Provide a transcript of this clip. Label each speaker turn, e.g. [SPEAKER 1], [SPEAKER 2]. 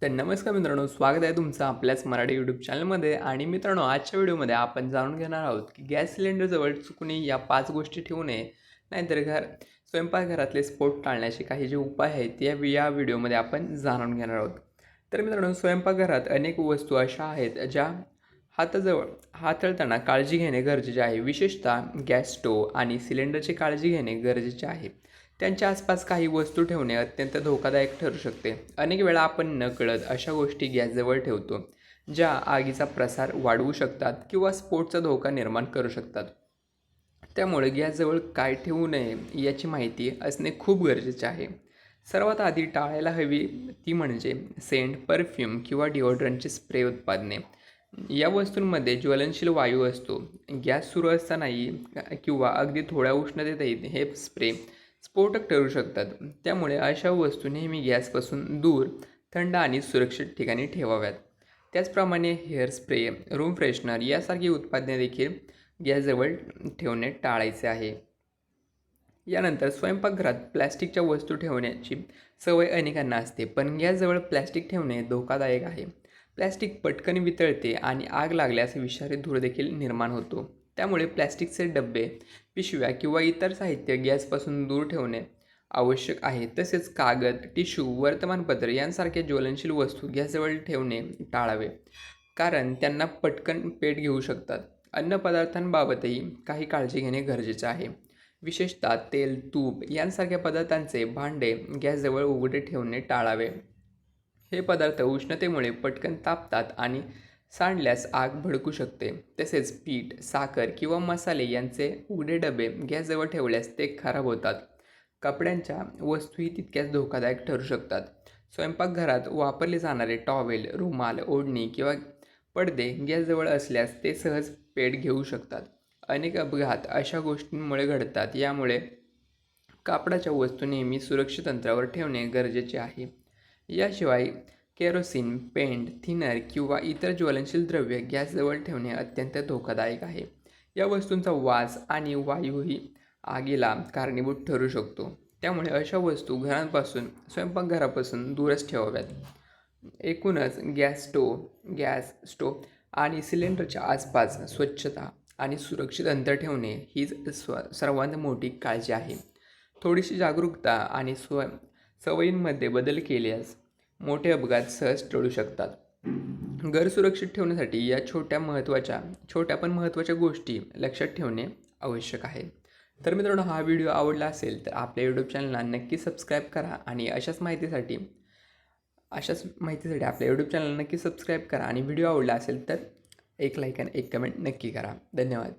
[SPEAKER 1] तर नमस्कार मित्रांनो, स्वागत आहे तुमचं आपल्याच मराठी यूट्यूब चॅनलमध्ये. आणि मित्रांनो, आजच्या व्हिडिओमध्ये आपण जाणून घेणार आहोत की गॅस सिलेंडरजवळ चुकूनही या 5 गोष्टी ठेवू नये, नाहीतर स्वयंपाकघरातले स्फोट टाळण्याचे काही जे उपाय आहेत या व्हिडिओमध्ये आपण जाणून घेणार आहोत. तर मित्रांनो, स्वयंपाकघरात अनेक वस्तू अशा आहेत ज्या हाताळताना काळजी घेणे गरजेचे आहे. विशेषतः गॅस स्टोव्ह आणि सिलेंडरची काळजी घेणे गरजेचे आहे. त्यांच्या आसपास काही वस्तू ठेवणे अत्यंत धोकादायक ठरू शकते. अनेक वेळा आपण नकळत अशा गोष्टी गॅसजवळ ठेवतो, ज्या आगीचा प्रसार वाढवू शकतात किंवा स्फोटचा धोका निर्माण करू शकतात. त्यामुळे गॅसजवळ काय ठेवू नये याची माहिती असणे खूप गरजेचे आहे. सर्वात आधी टाळायला हवी ती म्हणजे सेंट, परफ्यूम किंवा डिओड्रंटचे स्प्रे उत्पादने. या वस्तूंमध्ये ज्वलनशील वायू असतो. गॅस सुरू असतानाही किंवा अगदी थोड्या उष्णतेतही हे स्प्रे स्फोटक ठरू शकतात. त्यामुळे अशा वस्तू नेहमी गॅसपासून दूर, थंड आणि सुरक्षित ठिकाणी ठेवाव्यात. त्याचप्रमाणे हेअर स्प्रे, रूम फ्रेशनर यासारखी उत्पादने देखील गॅसजवळ ठेवणे टाळायचे आहे. यानंतर स्वयंपाकघरात प्लॅस्टिकच्या वस्तू ठेवण्याची सवय अनेकांना असते, पण गॅसजवळ प्लॅस्टिक ठेवणे धोकादायक आहे. प्लॅस्टिक पटकन वितळते आणि आग लागल्यास विषारी धूर देखील निर्माण होतो. त्यामुळे प्लॅस्टिकचे डबे, पिशव्या किंवा इतर साहित्य गॅसपासून दूर ठेवणे आवश्यक आहे. तसेच कागद, टिश्यू, वर्तमानपत्र यांसारख्या ज्वलनशील वस्तू गॅसजवळ ठेवणे टाळावे, कारण त्यांना पटकन पेट घेऊ शकतात. अन्नपदार्थांबाबतही काही काळजी घेणे गरजेचे आहे. विशेषतः तेल, तूप यांसारख्या पदार्थांचे भांडे गॅसजवळ उघडे ठेवणे टाळावे. हे पदार्थ उष्णतेमुळे पटकन तापतात आणि सांडल्यास आग भडकू शकते. तसेच पीठ, साखर किंवा मसाले यांचे उघडे डबे गॅसजवळ ठेवल्यास ते खराब होतात. कपड्यांच्या वस्तूही तितक्याच धोकादायक ठरू शकतात. स्वयंपाकघरात वापरले जाणारे टॉवेल, रुमाल, ओढणी किंवा पडदे गॅसजवळ असल्यास ते सहज पेट घेऊ शकतात. अनेक अपघात अशा गोष्टींमुळे घडतात. यामुळे कापडाच्या वस्तू नेहमी सुरक्षित अंतरावर ठेवणे गरजेचे आहे. याशिवाय केरोसिन, पेंट, थिनर किंवा इतर ज्वलनशील द्रव्ये गॅसजवळ ठेवणे अत्यंत धोकादायक आहे. या वस्तूंचा वास आणि वायूही आगीला कारणीभूत ठरू शकतो. त्यामुळे अशा वस्तू स्वयंपाकघरापासून दूरच ठेवाव्यात. एकूणच गॅस स्टोव्ह आणि सिलेंडरच्या आसपास स्वच्छता आणि सुरक्षित अंतर ठेवणे हीच सर्वात मोठी काळजी आहे. थोडीशी जागरूकता आणि सवयींमध्ये बदल केल्यास मोठे अपघात सहज टळू शकतात. घर सुरक्षित ठेवण्यासाठी या छोट्या पण महत्त्वाच्या गोष्टी लक्षात ठेवणे आवश्यक आहे. तर मित्रांनो, हा व्हिडिओ आवडला असेल तर आपल्या यूट्यूब चॅनलला नक्की सबस्क्राईब करा आणि अशाच माहितीसाठी आपल्या यूट्यूब चॅनलला नक्की सबस्क्राईब करा. आणि व्हिडिओ आवडला असेल तर एक लाईक आणि एक कमेंट नक्की करा. धन्यवाद.